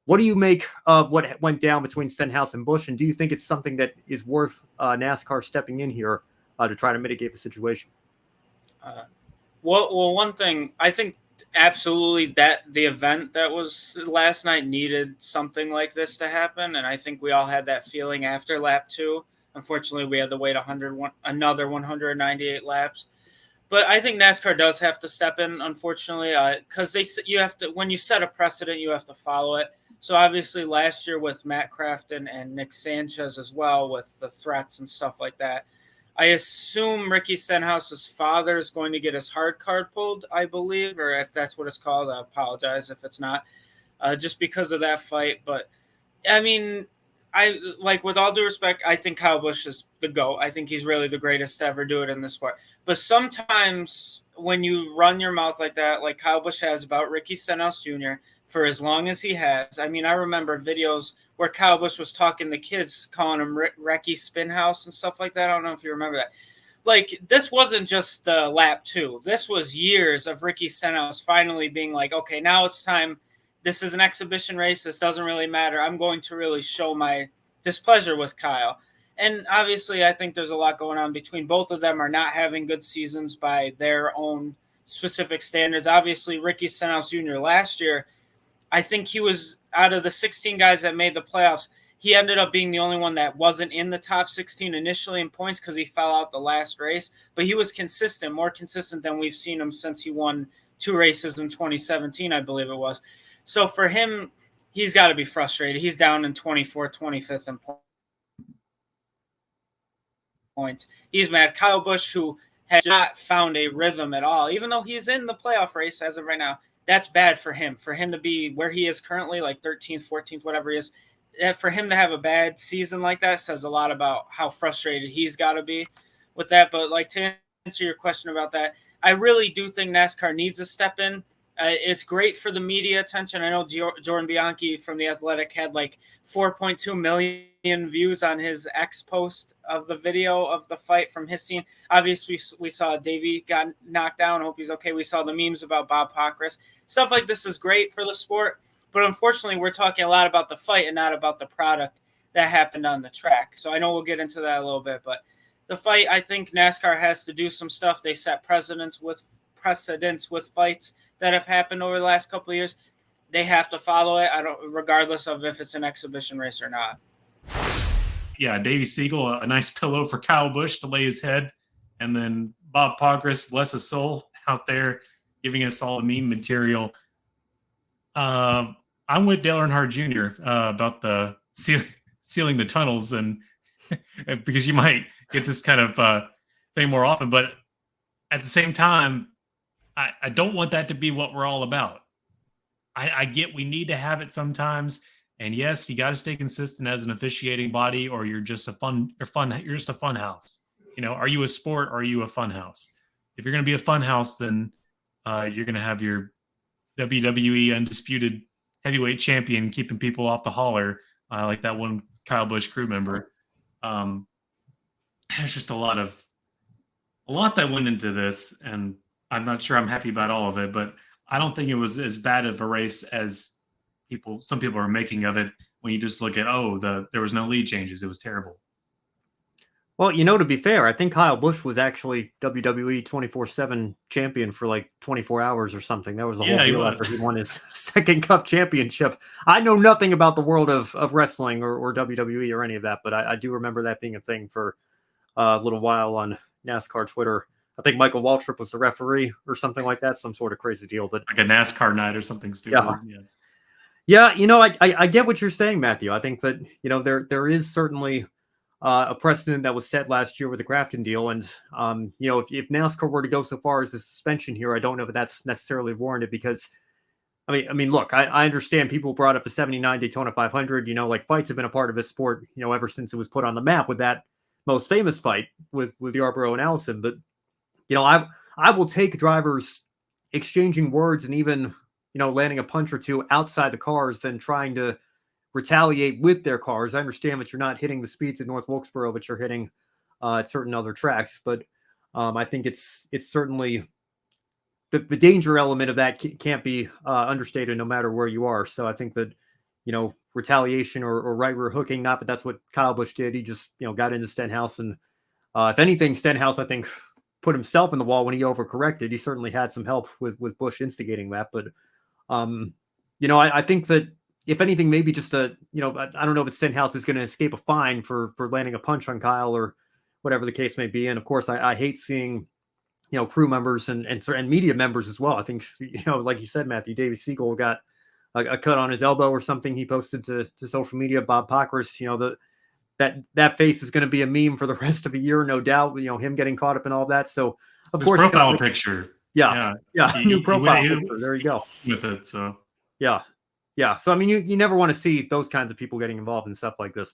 What do you make of what went down between Stenhouse and Busch, and do you think it's something that is worth NASCAR stepping in here to try to mitigate the situation? Well, one thing I think absolutely that the event that was last night needed something like this to happen, and I think we all had that feeling after lap 2. Unfortunately, we had to wait another 198 laps. But I think NASCAR does have to step in, unfortunately, because you have to, when you set a precedent, you have to follow it. So obviously, last year with Matt Crafton and Nick Sanchez as well, with the threats and stuff like that, I assume Ricky Stenhouse's father is going to get his hard card pulled, I believe, or if that's what it's called, I apologize if it's not, just because of that fight. But I mean, I like, with all due respect, I think Kyle Busch is the GOAT. I think he's really the greatest to ever do it in this sport. But sometimes when you run your mouth like that, like Kyle Busch has about Ricky Stenhouse Jr. for as long as he has, I mean, I remember videos where Kyle Busch was talking to kids, calling him Recky Spinhouse and stuff like that. I don't know if you remember that. Like, this wasn't just the lap 2. This was years of Ricky Stenhouse finally being like, okay, now it's time. This is an exhibition race. This doesn't really matter. I'm going to really show my displeasure with Kyle. And obviously, I think there's a lot going on between both of them are not having good seasons by their own specific standards. Obviously, Ricky Stenhouse Jr. last year, I think he was out of the 16 guys that made the playoffs, he ended up being the only one that wasn't in the top 16 initially in points because he fell out the last race. But he was consistent, more consistent than we've seen him since he won 2 races in 2017, I believe it was. So for him, he's got to be frustrated. He's down in 24th, 25th in points. He's mad. Kyle Busch, who has not found a rhythm at all, even though he's in the playoff race as of right now, that's bad for him. For him to be where he is currently, like 13th, 14th, whatever he is, for him to have a bad season like that says a lot about how frustrated he's got to be with that. But like, to answer your question about that, I really do think NASCAR needs to step in. It's great for the media attention. I know Jordan Bianchi from The Athletic had like 4.2 million views on his X post of the video of the fight from his scene. Obviously, we saw Davey got knocked down. I hope he's okay. We saw the memes about Bob Pockrass. Stuff like this is great for the sport. But unfortunately, we're talking a lot about the fight and not about the product that happened on the track. So I know we'll get into that a little bit. But the fight, I think NASCAR has to do some stuff. They set precedents with fights that have happened over the last couple of years. They have to follow it, regardless of if it's an exhibition race or not. Yeah, Davey Siegel, a nice pillow for Kyle Busch to lay his head, and then Bob Pockrass, bless his soul, out there giving us all the meme material. I'm with Dale Earnhardt Jr. About the sealing the tunnels, and because you might get this kind of thing more often, but at the same time, I don't want that to be what we're all about. I get we need to have it sometimes, and yes, you got to stay consistent as an officiating body, or you're just a fun house. You know, are you a sport or are you a fun house? If you're going to be a fun house, then you're going to have your WWE undisputed heavyweight champion keeping people off the holler, like that one Kyle Busch crew member. There's just a lot that went into this, and I'm not sure I'm happy about all of it, but I don't think it was as bad of a race as some people are making of it when you just look at, there was no lead changes. It was terrible. Well, to be fair, I think Kyle Busch was actually WWE 24/7 champion for like 24 hours or something. That was the whole deal after he won his second Cup championship. I know nothing about the world of wrestling or WWE or any of that, but I do remember that being a thing for a little while on NASCAR Twitter. I think Michael Waltrip was the referee or something like that, some sort of crazy deal. But like a NASCAR night or something stupid. Yeah. I get what you're saying, Matthew. I think that, there is certainly a precedent that was set last year with the Grafton deal. And, if NASCAR were to go so far as a suspension here, I don't know if that's necessarily warranted because, I mean, look, I understand people brought up the 79 Daytona 500, like fights have been a part of this sport, ever since it was put on the map with that most famous fight with Yarborough and Allison. But, I will take drivers exchanging words and even, landing a punch or two outside the cars than trying to retaliate with their cars. I understand that you're not hitting the speeds at North Wilkesboro, but you're hitting at certain other tracks. But I think it's certainly the danger element of that can't be understated no matter where you are. So I think that, retaliation or right rear hooking. Not that that's what Kyle Busch did. He just, got into Stenhouse. And if anything, Stenhouse, I think, put himself in the wall when he overcorrected. He certainly had some help with Busch instigating that. But, I think that if anything, maybe just I don't know if Stenhouse is going to escape a fine for landing a punch on Kyle or whatever the case may be. And of course, I hate seeing, crew members and media members as well. I think, like you said, Matthew, Davey Siegel got a cut on his elbow or something. He posted to social media. Bob Pockris, that face is going to be a meme for the rest of a year, no doubt. Him getting caught up in all that. So of his course, profile picture. Yeah. New profile picture. There you go. With it. So yeah. So I mean, you never want to see those kinds of people getting involved in stuff like this.